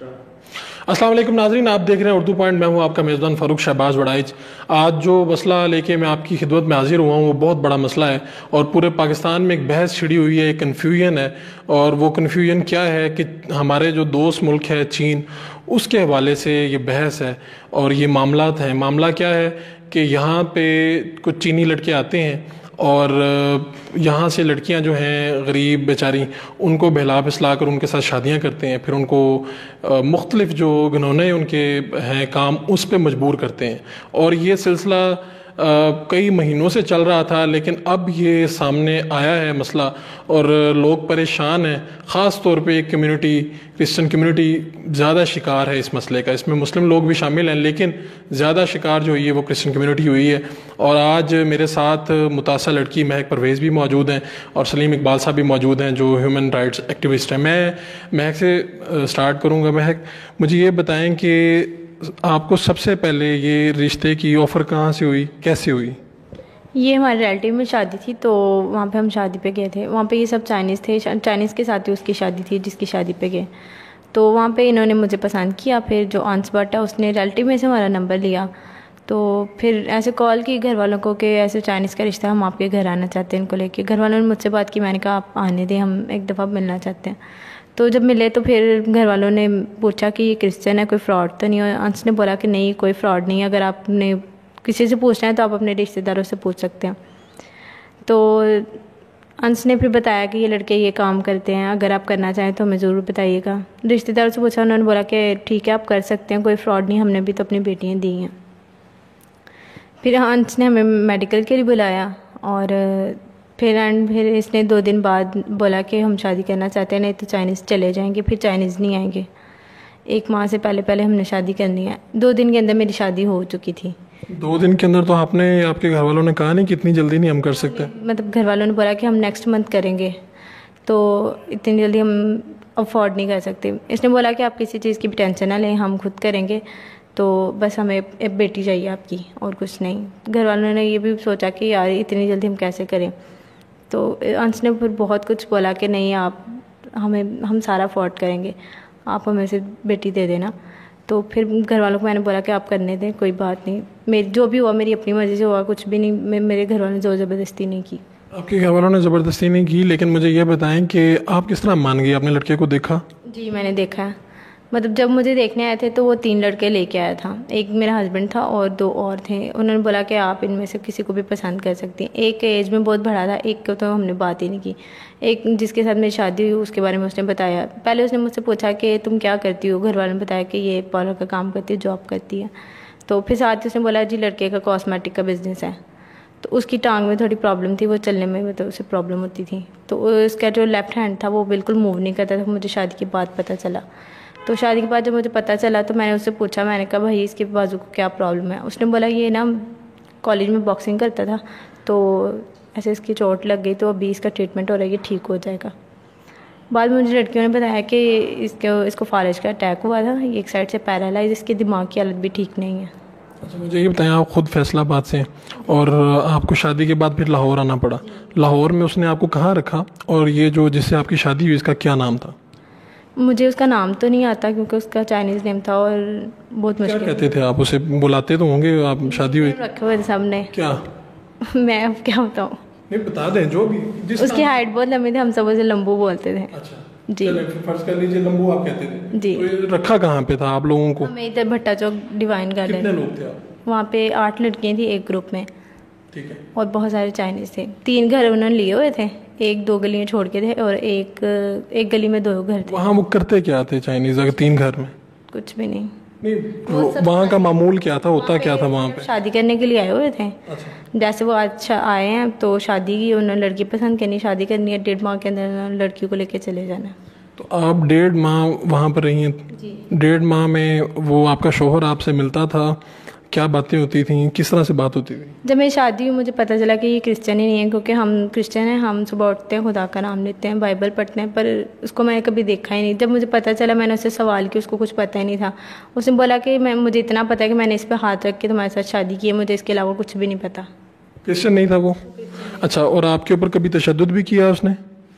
السلام علیکم ناظرین، آپ دیکھ رہے ہیں اردو پوائنٹ. میں ہوں آپ کا میزبان فاروق شہباز وڑائچ. آج جو مسئلہ لے کے میں آپ کی خدمت میں حاضر ہوا ہوں وہ بہت بڑا مسئلہ ہے اور پورے پاکستان میں ایک بحث چھڑی ہوئی ہے، ایک کنفیوژن ہے. اور وہ کنفیوژن کیا ہے کہ ہمارے جو دوست ملک ہے چین، اس کے حوالے سے یہ بحث ہے اور یہ معاملات ہیں. معاملہ کیا ہے کہ یہاں پہ کچھ چینی لڑکے آتے ہیں اور یہاں سے لڑکیاں جو ہیں غریب بیچاری، ان کو بہلا پھسلا کر ان کے ساتھ شادیاں کرتے ہیں، پھر ان کو مختلف جو گھنونے ان کے ہیں کام اس پہ مجبور کرتے ہیں. اور یہ سلسلہ کئی مہینوں سے چل رہا تھا، لیکن اب یہ سامنے آیا ہے مسئلہ اور لوگ پریشان ہیں. خاص طور پہ ایک کمیونٹی، کرسچن کمیونٹی زیادہ شکار ہے اس مسئلے کا. اس میں مسلم لوگ بھی شامل ہیں لیکن زیادہ شکار جو ہوئی ہے وہ کرسچن کمیونٹی ہوئی ہے. اور آج میرے ساتھ متاثرہ لڑکی مہک پرویز بھی موجود ہیں اور سلیم اقبال صاحب بھی موجود ہیں جو ہیومن رائٹس ایکٹیوسٹ ہیں. میں مہک سے سٹارٹ کروں گا. مہک، مجھے یہ بتائیں کہ آپ کو سب سے پہلے یہ رشتے کی آفر کہاں سے ہوئی، کیسے ہوئی؟ یہ ہمارے ریلیٹیو میں شادی تھی تو وہاں پہ ہم شادی پہ گئے تھے. وہاں پہ یہ سب چائنیز تھے، چائنیز کے ساتھ ہی اس کی شادی تھی جس کی شادی پہ گئے. تو وہاں پہ انہوں نے مجھے پسند کیا. پھر جو آنس بٹ ہے اس نے ریلیٹیو میں سے ہمارا نمبر لیا. تو پھر ایسے کال کی گھر والوں کو کہ ایسے چائنیز کا رشتہ، ہم آپ کے گھر آنا چاہتے ہیں ان کو لے کے. گھر والوں نے مجھ سے بات کی، میں نے کہا آپ آنے دیں، ہم ایک دفعہ ملنا چاہتے ہیں. تو جب ملے تو پھر گھر والوں نے پوچھا کہ یہ کرسچن ہے، کوئی فراڈ تو نہیں. اور انس نے بولا کہ نہیں کوئی فراڈ نہیں، اگر آپ نے کسی سے پوچھنا ہے تو آپ اپنے رشتہ داروں سے پوچھ سکتے ہیں. تو انس نے پھر بتایا کہ یہ لڑکے یہ کام کرتے ہیں، اگر آپ کرنا چاہیں تو ہمیں ضرور بتائیے گا. رشتہ داروں سے پوچھا، انہوں نے بولا کہ ٹھیک ہے آپ کر سکتے ہیں، کوئی فراڈ نہیں، ہم نے بھی تو اپنی بیٹیاں دی ہیں. پھر انس نے ہمیں میڈیکل کے لیے بلایا اور پھر اس نے 2 دن بعد بولا کہ ہم شادی کرنا چاہتے ہیں، نہیں تو چائنیز چلے جائیں گے. پھر چائنیز نہیں آئیں گے. 1 ماہ سے پہلے ہم نے شادی کرنی ہے. 2 دن کے اندر میری شادی ہو چکی تھی. 2 دن کے اندر؟ تو آپ کے گھر والوں نے کہا نہیں کہ اتنی جلدی نہیں ہم کر سکتے؟ مطلب گھر والوں نے بولا کہ ہم نیکسٹ منتھ کریں گے، تو اتنی جلدی ہم افورڈ نہیں کر سکتے. اس نے بولا کہ آپ کسی چیز کی بھی ٹینشن نہ لیں، ہم خود کریں گے، تو بس ہمیں ایک بیٹی چاہیے آپ کی اور کچھ نہیں. گھر والوں نے یہ بھی سوچا کہ یار اتنی جلدی ہم کیسے کریں. تو انس نے پھر بہت کچھ بولا کہ نہیں ہم سارا افورڈ کریں گے، آپ ہمیں سے بیٹی دے دینا. تو پھر گھر والوں کو میں نے بولا کہ آپ کرنے دیں، کوئی بات نہیں، میری جو بھی ہوا میری اپنی مرضی سے ہوا، کچھ بھی نہیں، میرے گھر والوں نے زور زبردستی نہیں کی. آپ کے گھر والوں نے زبردستی نہیں کی، لیکن مجھے یہ بتائیں کہ آپ کس طرح مان گئی؟ آپ نے لڑکے کو دیکھا؟ جی میں نے دیکھا ہے. مطلب جب مجھے دیکھنے آئے تھے تو وہ 3 لڑکے لے کے آیا تھا. ایک میرا ہسبینڈ تھا اور 2 اور تھے. انہوں نے بولا کہ آپ ان میں سے کسی کو بھی پسند کر سکتی ہیں. ایک ایج میں بہت بڑا تھا، ایک کو تو ہم نے بات ہی نہیں کی. ایک جس کے ساتھ میری شادی ہوئی اس کے بارے میں اس نے بتایا. پہلے اس نے مجھ سے پوچھا کہ تم کیا کرتی ہو. گھر والوں نے بتایا کہ یہ پارلر کا کام کرتی ہے، جاب کرتی ہے. تو پھر ساتھ ہی اس نے بولا جی لڑکے کا کاسمیٹک کا بزنس ہے. تو اس کی ٹانگ میں تھوڑی پرابلم تھی، وہ چلنے میں مطلب اسے پرابلم ہوتی تھی. تو اس کا جو لیفٹ ہینڈ تھا وہ بالکل موو نہیں کرتا تھا. مجھے شادی کے بعد پتہ چلا. تو شادی کے بعد جب مجھے پتہ چلا تو میں نے اس سے پوچھا، میں نے کہا بھائی اس کے بازو کو کیا پرابلم ہے. اس نے بولا یہ نا کالج میں باکسنگ کرتا تھا تو ایسے اس کی چوٹ لگ گئی، تو ابھی اس کا ٹریٹمنٹ ہو رہا ہے، یہ ٹھیک ہو جائے گا. بعد میں مجھے لڑکیوں نے بتایا کہ اس کو فالج کا اٹیک ہوا تھا، یہ ایک سائڈ سے پیرالائز، اس کی دماغ کی حالت بھی ٹھیک نہیں ہے. اچھا مجھے یہ بتائیں، آپ خود فیصلہ آباد سے ہیں اور آپ کو شادی کے بعد پھر لاہور آنا پڑا. لاہور میں اس نے آپ کو کہاں رکھا اور یہ جو جس سے آپ کی شادی ہوئی اس کا کیا نام تھا؟ مجھے اس کا نام تو نہیں آتا کیونکہ اس کا چائنیز نیم تھا اور بہت مشکل. کیا کہتے تھے آپ اسے؟ بلاتے تو ہوں گے آپ شادی ہوئی؟ رکھے ہوئے سب نے. کیا؟ میں اب کیا بتاؤں. نہیں بتا دیں جو بھی. اس کی ہائٹ بہت لمبی تھی، ہم سب اسے لمبو بولتے تھے. اچھا جی فرض کر لیجیے لمبو آپ کہتے تھے. جی. رکھا کہاں پہ تھا آپ لوگوں کو؟ ہمیں ادھر بھٹا چوک ڈیوائن گارڈن. کتنے لوگ تھے آپ؟ وہاں پہ 8 لڑکیاں تھیں ایک گروپ میں. ٹھیک ہے. اور بہت سارے چائنیز تھے. 3 گھر انہوں نے لیے ہوئے تھے، ایک 2 گلیاں چھوڑ کے تھے اور ایک گلی میں 2 گھر تھے. وہاں وہ کرتے کیا تھے چائنیز اگر 3 گھر میں؟ کچھ بھی نہیں. وہاں کا معمول کیا تھا، ہوتا کیا تھا وہاں پہ؟ شادی کرنے کے لیے آئے ہوئے تھے. جیسے وہ آج آئے ہیں تو شادی کی، انہوں نے لڑکی پسند کرنی، شادی کرنی ہے. 1.5 ماہ کے اندر لڑکیوں کو لے کے چلے جانا. تو آپ 1.5 ماہ وہاں پر رہی ہیں. جی. 1.5 ماہ میں وہ آپ کا شوہر آپ سے ملتا تھا؟ کیا باتیں ہوتی تھیں، کس طرح سے بات ہوتی تھی؟ جب میری شادی ہوئی مجھے پتہ چلا کہ یہ کرسچن ہی نہیں ہے، کیونکہ ہم کرسچن ہیں، ہم صبح اٹھتے ہیں، خدا کا نام لیتے ہیں، بائبل پڑھتے ہیں، پر اس کو میں نے کبھی دیکھا ہی نہیں. جب مجھے پتہ چلا میں نے اس سے سوال کیا، اس کو کچھ پتہ ہی نہیں تھا. اس نے بولا کہ مجھے اتنا پتہ ہے کہ میں نے اس پہ ہاتھ رکھ کے تمہارے ساتھ شادی کی ہے، مجھے اس کے علاوہ کچھ بھی نہیں پتہ. کرسچن نہیں تھا وہ؟ اچھا. اور آپ کے اوپر کبھی تشدد بھی کیا اس نے؟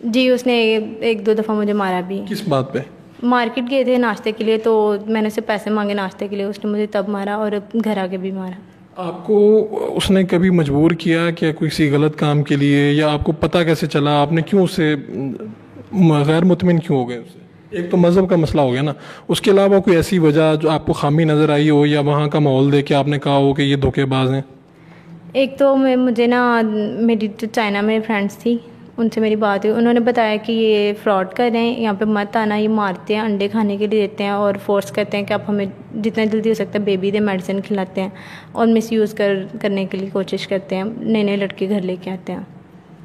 جی اس نے 1-2 دفعہ مجھے مارا بھی. کس بات پہ؟ مارکیٹ گئے تھے ناشتے کے لیے, تو میں نے اسے پیسے مانگے ناشتے کے لیے, اس نے مجھے تب مارا اور گھر آ کے بھی مارا. آپ کو اس نے کبھی مجبور کیا کہ کسی غلط کام کے لیے, یا آپ کو پتہ کیسے چلا, آپ نے کیوں اسے غیر مطمئن کیوں ہو گئے اسے؟ ایک تو مذہب کا مسئلہ ہو گیا نا, اس کے علاوہ کوئی ایسی وجہ جو آپ کو خامی نظر آئی ہو, یا وہاں کا ماحول دیکھ کے آپ نے کہا ہو کہ یہ دھوکے باز ہیں؟ ایک تو مجھے نا میری جو چائنا میں فرینڈس تھی ان سے میری بات ہوئی, انہوں نے بتایا کہ یہ فراڈ کر رہے ہیں, یہاں پہ مت آنا, یہ مارتے ہیں, انڈے کھانے کے لیے دیتے ہیں اور فورس کرتے ہیں کہ آپ ہمیں جتنا جلدی ہو سکتا ہے بیبی دے, میڈیسن کھلاتے ہیں اور مس یوز کرنے کے لیے کوشش کرتے ہیں, نئے نئے لڑکے گھر لے کے آتے ہیں.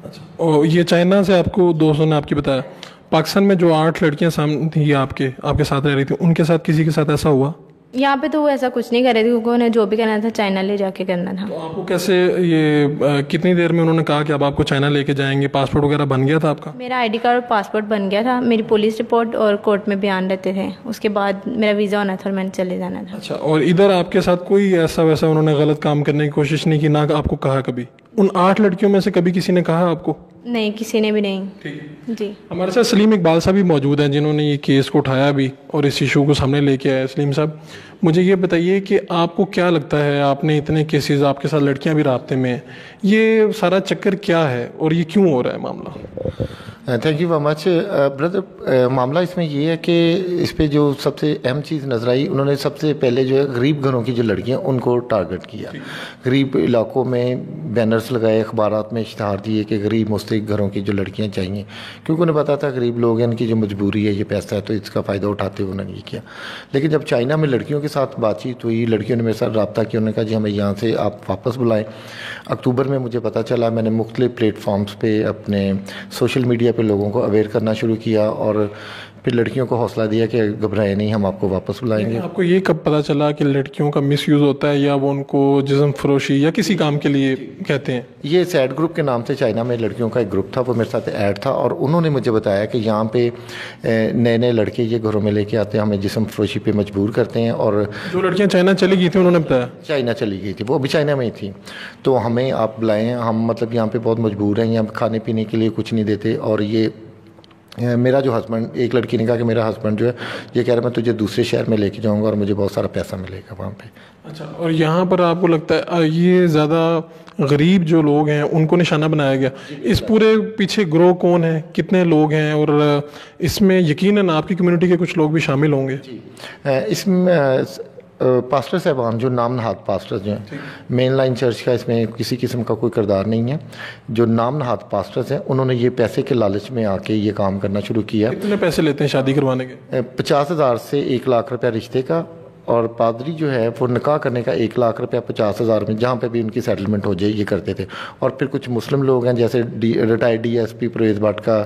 اچھا, اور یہ چائنا سے آپ کو دوستوں نے آپ کی بتایا, پاکستان میں جو 8 لڑکیاں سامنے تھیں آپ کے ساتھ رہ رہی تھیں, ان کے ساتھ کسی کے ساتھ ایسا ہوا؟ یہاں پہ تو وہ ایسا کچھ نہیں کر رہے تھے, کیونکہ انہیں جو بھی کرنا تھا چائنا لے جا کے کرنا تھا. تو آپ کو کیسے یہ کتنی دیر میں انہوں نے کہا کہ اب آپ کو چائنا لے کے جائیں گے؟ پاسپورٹ وغیرہ بن گیا تھا آپ کا؟ میرا آئی ڈی کارڈ اور پاسپورٹ بن گیا تھا, میری پولیس رپورٹ اور کورٹ میں بیان رہتے تھے, اس کے بعد میرا ویزا ہونا تھا اور میں نے چلے جانا تھا. اچھا, اور ادھر آپ کے ساتھ کوئی ایسا ویسا انہوں نے غلط کام کرنے کی کوشش نہیں کی, نہ آپ کو کہا کبھی؟ ان 8 لڑکیوں میں سے کبھی کسی نے کہا آپ کو؟ نہیں, کسی نے بھی نہیں. جی, ہمارے ساتھ سلیم اقبال صاحب بھی موجود ہیں جنہوں نے یہ کیس کو اٹھایا بھی اور اس ایشو کو سامنے لے کے آئے. سلیم صاحب, مجھے یہ بتائیے کہ آپ کو کیا لگتا ہے, آپ نے اتنے کیسز, آپ کے ساتھ لڑکیاں بھی رابطے میں ہیں, یہ سارا چکر کیا ہے اور یہ کیوں ہو رہا ہے معاملہ؟ Thank you very much brother. معاملہ اس میں یہ ہے کہ اس پہ جو سب سے اہم چیز نظر آئی, انہوں نے سب سے پہلے جو ہے غریب گھروں کی جو لڑکیاں ان کو ٹارگٹ کیا. غریب علاقوں میں بینرز لگائے, اخبارات میں اشتہار دیے کہ غریب مستحق گھروں کی جو لڑکیاں چاہیے, کیونکہ انہیں پتا تھا غریب لوگ ہیں, ان کی جو مجبوری ہے, یہ پیسہ ہے, تو اس کا فائدہ اٹھاتے ہوئے انہوں نے یہ کیا. لیکن جب چائنا میں لڑکیوں کے ساتھ بات چیت ہوئی, لڑکیوں نے میرے ساتھ رابطہ کیا, انہوں نے کہا جی ہمیں یہاں سے آپ واپس بلائیں. اکتوبر میں مجھے پتہ چلا, میں نے مختلف پلیٹ فارمز پہ اپنے سوشل میڈیا پہ لوگوں کو اویئر کرنا شروع کیا, اور پھر لڑکیوں کو حوصلہ دیا کہ گھبرائے نہیں, ہم آپ کو واپس بلائیں گے. آپ کو یہ کب پتہ چلا کہ لڑکیوں کا مس یوز ہوتا ہے, یا وہ ان کو جسم فروشی یا کسی کام کے لیے کہتے ہیں؟ یہ سیڈ گروپ کے نام سے چائنا میں لڑکیوں کا ایک گروپ تھا, وہ میرے ساتھ ایڈ تھا, اور انہوں نے مجھے بتایا کہ یہاں پہ نئے نئے لڑکے یہ گھروں میں لے کے آتے ہیں, ہمیں جسم فروشی پہ مجبور کرتے ہیں. اور جو لڑکیاں چائنا چلی گئی تھیں انہوں نے بتایا چائنا چلی گئی تھی, وہ ابھی چائنا میں ہی تھی, تو ہمیں آپ بلائیں, ہم مطلب یہاں پہ بہت مجبور ہیں, یہاں کھانے پینے کے لیے کچھ نہیں دیتے. اور یہ میرا جو ہسبینڈ, ایک لڑکی نے کہا کہ میرا ہسبینڈ جو ہے یہ کہہ رہا ہے میں تجھے دوسرے شہر میں لے کے جاؤں گا اور مجھے بہت سارا پیسہ ملے گا وہاں پہ. اچھا, اور یہاں پر آپ کو لگتا ہے یہ زیادہ غریب جو لوگ ہیں ان کو نشانہ بنایا گیا؟ اس پورے پیچھے گروہ کون ہے, کتنے لوگ ہیں, اور اس میں یقیناً آپ کی کمیونٹی کے کچھ لوگ بھی شامل ہوں گے؟ جی, اس میں پاسٹر صاحبان جو نام نہاد پاسٹر جو ہیں, مین لائن چرچ کا اس میں کسی قسم کا کوئی کردار نہیں ہے. جو نام نہاد پاسٹرز ہیں انہوں نے یہ پیسے کے لالچ میں آ کے یہ کام کرنا شروع کیا. کتنے پیسے لیتے ہیں شادی کروانے کے؟ 50,000 سے 1 لاکھ روپیہ رشتے کا, اور پادری جو ہے وہ نکاح کرنے کا 1 لاکھ روپیہ 50,000 میں جہاں پہ بھی ان کی سیٹلمنٹ ہو جائے یہ کرتے تھے. اور پھر کچھ مسلم لوگ ہیں, جیسے retired D S P Parvez Butt کا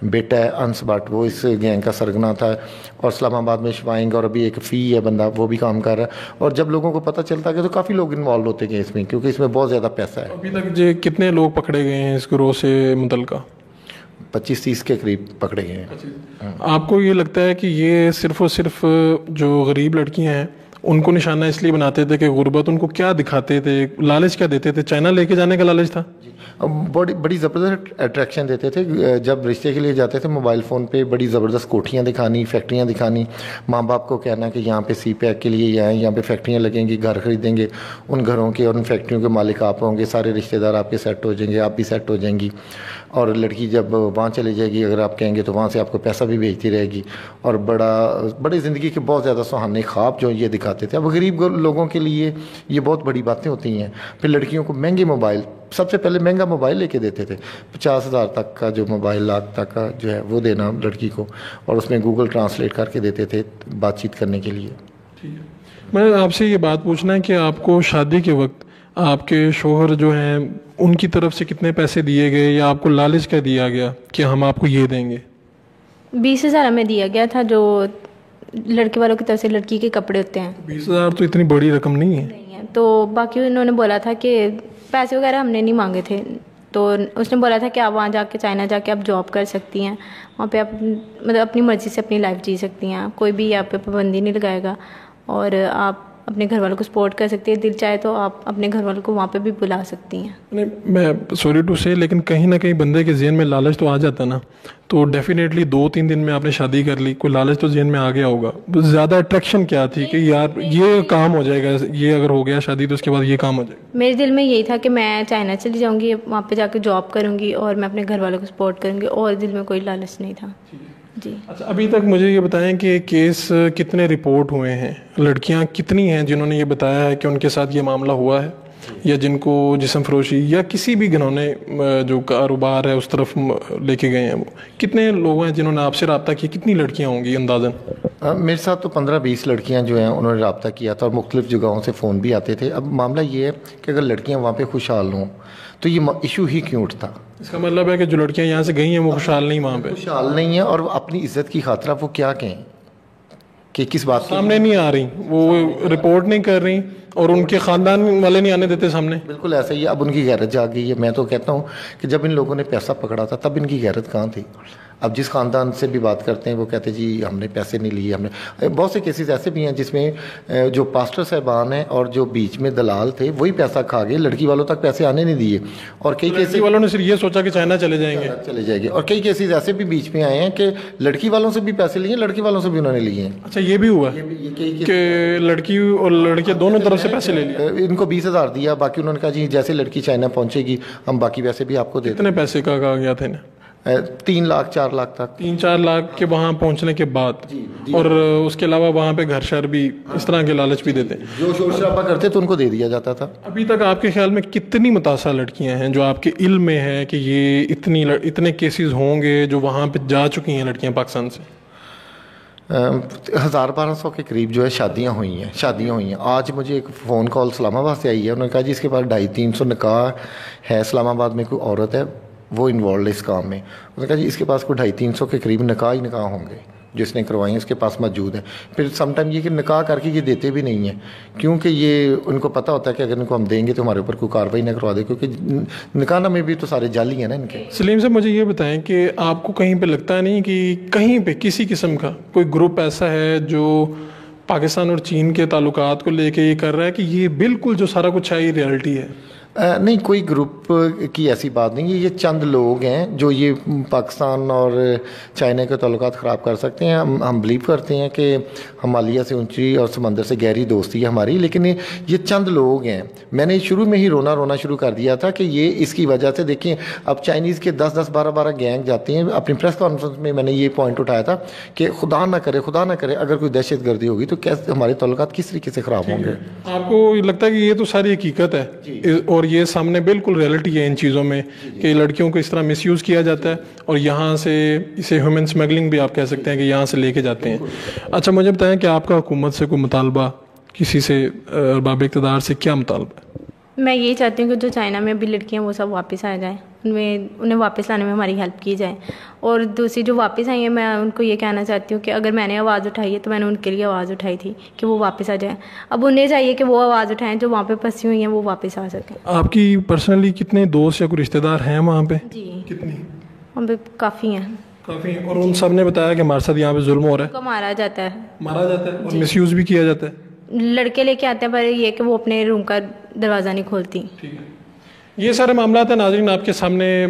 بیٹا ہے انس بٹ, وہ اس گینگ کا سرگنا تھا, اور اسلام آباد میں شوائنگ, اور ابھی ایک فی ہے بندہ وہ بھی کام کر رہا ہے. اور جب لوگوں کو پتہ چلتا ہے تو کافی لوگ انوالو ہوتے گئے اس میں, کیونکہ اس میں بہت زیادہ پیسہ ہے. ابھی تک کتنے لوگ پکڑے گئے ہیں اس گروہ سے متعلقہ؟ 25-30 کے قریب پکڑے گئے ہیں. آپ کو یہ لگتا ہے کہ یہ صرف اور صرف جو غریب لڑکیاں ہیں ان کو نشانہ اس لیے بناتے تھے کہ غربت, ان کو کیا دکھاتے تھے, لالچ کیا دیتے تھے؟ چائنا لے کے جانے کا لالچ تھا؟ بڑی زبردست اٹریکشن دیتے تھے. جب رشتے کے لیے جاتے تھے موبائل فون پہ بڑی زبردست کوٹھیاں دکھانی, فیکٹریاں دکھانی, ماں باپ کو کہنا کہ یہاں پہ سی پیک کے لیے یہ آئیں, یہاں پہ فیکٹریاں لگیں گی, گھر خریدیں گے, ان گھروں کے اور ان فیکٹریوں کے مالک آپ ہوں گے, سارے رشتہ دار آپ کے سیٹ ہو جائیں گے, آپ بھی سیٹ ہو جائیں گی, اور لڑکی جب وہاں چلی جائے گی اگر آپ کہیں گے تو وہاں سے آپ کو پیسہ بھی بھیجتی رہے گی, اور بڑی زندگی کے بہت زیادہ سہانے خواب جو یہ دکھاتے تھے. اب غریب لوگوں کے لیے یہ بہت بڑی باتیں ہوتی ہیں. پھر لڑکیوں کو مہنگے موبائل, سب سے پہلے مہنگا موبائل لے کے دیتے تھے, 50,000 تک کا جو موبائل, لاکھ تک کا جو ہے وہ دینا لڑکی کو, اور اس میں گوگل ٹرانسلیٹ کر کے دیتے تھے بات چیت کرنے کے لیے. میں آپ سے یہ بات پوچھنا ہے کہ آپ کو شادی کے وقت آپ کے شوہر جو ہیں ان کی طرف سے کتنے پیسے دیے گئے, یا آپ کو لالچ کیا دیا گیا کہ ہم آپ کو یہ دیں گے؟ 20,000 ہمیں دیا گیا تھا, جو لڑکے والوں کی طرف سے لڑکی کے کپڑے ہوتے ہیں. 20,000 تو اتنی بڑی رقم نہیں ہے. نہیں ہے, تو باقی انہوں نے بولا تھا کہ پیسے وغیرہ ہم نے نہیں مانگے تھے, تو اس نے بولا تھا کہ آپ وہاں جا کے چائنا جا کے آپ جاب کر سکتی ہیں, وہاں پہ آپ مطلب اپنی مرضی سے اپنی لائف جی سکتی ہیں, کوئی بھی آپ پہ پابندی نہیں لگائے گا, اور آپ اپنے گھر والوں کو سپورٹ کر سکتی ہیں. دل چاہے تو آپ اپنے گھر والوں کو وہاں پہ بھی بلا سکتی ہیں. نہیں میں سوری ٹو سے، لیکن کہیں نہ کہیں بندے کے ذہن میں لالچ تو آ جاتا نا. تو ڈیفینیٹلی 2-3 دن میں آپ نے شادی کر لی، کوئی لالچ تو ذہن میں آ گیا ہوگا. زیادہ اٹریکشن کیا تھی کہ یار یہ کام ہو جائے گا، یہ اگر ہو گیا شادی تو اس کے بعد یہ کام ہو جائے گا؟ میرے دل میں یہی تھا کہ میں چائنا چلی جاؤں گی، وہاں پہ جا کے جاب کروں گی اور میں اپنے گھر والوں کو سپورٹ کروں گی، اور دل میں کوئی لالچ نہیں تھا. جی. اچھا ابھی تک مجھے یہ بتائیں کہ کیس کتنے رپورٹ ہوئے ہیں، لڑکیاں کتنی ہیں جنہوں نے یہ بتایا ہے کہ ان کے ساتھ یہ معاملہ ہوا ہے، یا جن کو جسم فروشی یا کسی بھی گھنونے جو کاروبار ہے اس طرف لے کے گئے ہیں؟ وہ کتنے لوگ ہیں جنہوں نے آپ سے رابطہ کیا؟ کتنی لڑکیاں ہوں گی اندازاً؟ میرے ساتھ تو 15-20 لڑکیاں جو ہیں انہوں نے رابطہ کیا تھا، اور مختلف جگہوں سے فون بھی آتے تھے. اب معاملہ یہ ہے کہ اگر لڑکیاں وہاں پہ خوشحال ہوں تو یہ ایشو ہی کیوں اٹھتا؟ اس کا مطلب ہے کہ جو لڑکیاں یہاں سے گئی ہیں وہ خوشحال نہیں، وہاں پہ خوشحال نہیں ہیں، اور اپنی عزت کی خاطر وہ کیا کہیں کہ کس بات سامنے نہیں آ رہی، وہ رپورٹ نہیں کر رہی، اور ان کے خاندان والے نہیں آنے دیتے سامنے. بالکل ایسا ہی ہے. اب ان کی غیرت جاگ گئی ہے. میں تو کہتا ہوں کہ جب ان لوگوں نے پیسہ پکڑا تھا تب ان کی غیرت کہاں تھی؟ اب جس خاندان سے بھی بات کرتے ہیں وہ کہتے ہیں جی ہم نے پیسے نہیں لیے. ہم نے بہت سے کیسز ایسے بھی ہیں جس میں جو پاسٹر صاحبان ہیں اور جو بیچ میں دلال تھے وہی پیسہ کھا گئے، لڑکی والوں تک پیسے آنے نہیں دیے. اور کئی کیسز والوں نے صرف یہ سوچا کہ چائنا چلے جائیں گے. اور کئی کیسز ایسے بھی بیچ میں آئے ہیں کہ لڑکی والوں سے بھی پیسے لیے، لڑکی والوں سے بھی انہوں نے لیے ہیں. اچھا یہ بھی ہوا کہ لڑکی اور لڑکے دونوں طرف سے پیسے لے لیے؟ ان کو 20,000 دیا، باقی انہوں نے کہا جی جیسے لڑکی چائنا پہنچے گی ہم باقی پیسے بھی آپ کو دے دیں. کتنے پیسے کا کہا گیا تھا انہیں؟ 3 لاکھ 4 لاکھ تک. 3-4 لاکھ کے وہاں پہنچنے کے بعد. اور اس کے علاوہ وہاں پہ گھر شہر بھی اس طرح کے لالچ بھی دیتے ہیں. جو شور شرابہ کرتے تو ان کو دے دیا جاتا تھا. ابھی تک آپ کے خیال میں کتنی متاثرہ لڑکیاں ہیں جو آپ کے علم میں ہے کہ یہ اتنے کیسز ہوں گے جو وہاں پہ جا چکی ہیں لڑکیاں پاکستان سے؟ 1200 کے قریب جو ہے شادیاں ہوئی ہیں. آج مجھے ایک فون کال اسلام آباد سے آئی ہے. انہوں نے کہا جی اس کے پاس 250-300 نکاح ہے. اسلام آباد میں کوئی عورت ہے وہ انوالوڈ ہے اس کام میں. انہوں نے کہا جی اس کے پاس کوئی 250-300 کے قریب نکاح ہوں گے جو اس نے کروائی ہیں، اس کے پاس موجود ہیں. پھر سم ٹائم یہ کہ نکاح کر کے یہ دیتے بھی نہیں ہیں، کیونکہ یہ ان کو پتہ ہوتا ہے کہ اگر ان کو ہم دیں گے تو ہمارے اوپر کوئی کارروائی نہ کروا دے، کیونکہ نکاح میں بھی تو سارے جعلی ہیں نا ان کے. سلیم صاحب مجھے یہ بتائیں کہ آپ کو کہیں پہ لگتا نہیں کہ کہیں پہ کسی قسم کا کوئی گروپ ایسا ہے جو پاکستان اور چین کے تعلقات کو لے کے یہ کر رہا ہے کہ یہ بالکل جو سارا کچھ ہے یہ ریئلٹی ہے؟ نہیں، کوئی گروپ کی ایسی بات نہیں ہے. یہ چند لوگ ہیں جو یہ پاکستان اور چائنا کے تعلقات خراب کر سکتے ہیں. ہم بلیو کرتے ہیں کہ ہمالیہ سے اونچی اور سمندر سے گہری دوستی ہے ہماری، لیکن یہ چند لوگ ہیں. میں نے شروع میں ہی رونا شروع کر دیا تھا کہ یہ اس کی وجہ سے دیکھیں اب چائنیز کے 10-10 12-12 گینگ جاتے ہیں. اپنی پریس کانفرنس میں میں نے یہ پوائنٹ اٹھایا تھا کہ خدا نہ کرے اگر کوئی دہشت گردی ہوگی تو کیسے ہمارے تعلقات کس طریقے سے خراب ہوں گے. آپ کو لگتا ہے کہ یہ تو ساری حقیقت ہے اور یہ سامنے بالکل ریئلٹی ہے ان چیزوں میں کہ لڑکیوں کو اس طرح مس یوز کیا جاتا ہے اور یہاں سے اسے ہیومن اسمگلنگ بھی آپ کہہ سکتے ہیں کہ یہاں سے لے کے جاتے ہیں؟ اچھا مجھے بتائیں کہ آپ کا حکومت سے کوئی مطالبہ، کسی سے ارباب اقتدار سے کیا مطالبہ ہے؟ میں یہی چاہتی ہوں کہ جو چائنا میں ابھی لڑکیاں وہ سب واپس آ جائیں، انہیں واپس لانے میں ہماری ہیلپ کی جائے. اور دوسری جو واپس آئی ہیں میں ان کو یہ کہنا چاہتی ہوں کہ اگر میں نے آواز اٹھائی ہے تو میں نے ان کے لیے آواز اٹھائی تھی کہ وہ واپس آ جائیں. اب انہیں چاہیے کہ وہ آواز اٹھائیں جو وہاں پہ پھنسی ہوئی ہیں وہ واپس آ سکیں. آپ کی پرسنلی کتنے دوست یا کوئی رشتہ دار ہیں وہاں پہ؟ جی کتنی؟ وہاں پہ کافی ہیں. کافی. اور ان سب نے بتایا کہ ہمارے ساتھ یہاں پہ ظلم ہو رہا ہے، مارا جاتا ہے اور مس یوز بھی کیا جاتا ہے. لڑکے لے کے آتے ہیں پر یہ کہ وہ اپنے روم کا دروازہ نہیں کھولتی. ٹھیک ہے. یہ سارے معاملات ہیں ناظرین آپ کے سامنے.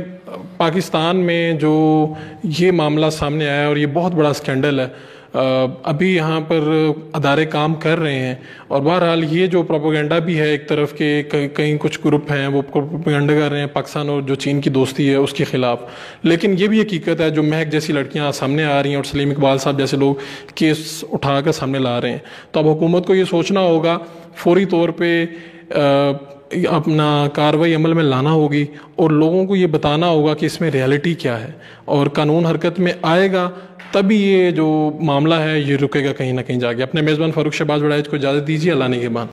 پاکستان میں جو یہ معاملہ سامنے آیا اور یہ بہت بڑا اسکینڈل ہے. ابھی یہاں پر ادارے کام کر رہے ہیں اور بہرحال یہ جو پروپیگنڈا بھی ہے ایک طرف کے کئی کچھ گروپ ہیں وہ پروپیگنڈا کر رہے ہیں پاکستان اور جو چین کی دوستی ہے اس کے خلاف. لیکن یہ بھی حقیقت ہے جو مہک جیسی لڑکیاں سامنے آ رہی ہیں اور سلیم اقبال صاحب جیسے لوگ کیس اٹھا کر سامنے لا رہے ہیں. تو اب حکومت کو یہ سوچنا ہوگا، فوری طور پہ اپنا کارروائی عمل میں لانا ہوگی اور لوگوں کو یہ بتانا ہوگا کہ اس میں ریئلٹی کیا ہے اور قانون حرکت میں آئے گا تبھی یہ جو معاملہ ہے یہ رکے گا کہیں نہ کہیں جا کے. اپنے میزبان فاروق شہباز وڑائچ کو اجازت دیجیے. اللہ نے کے بعد.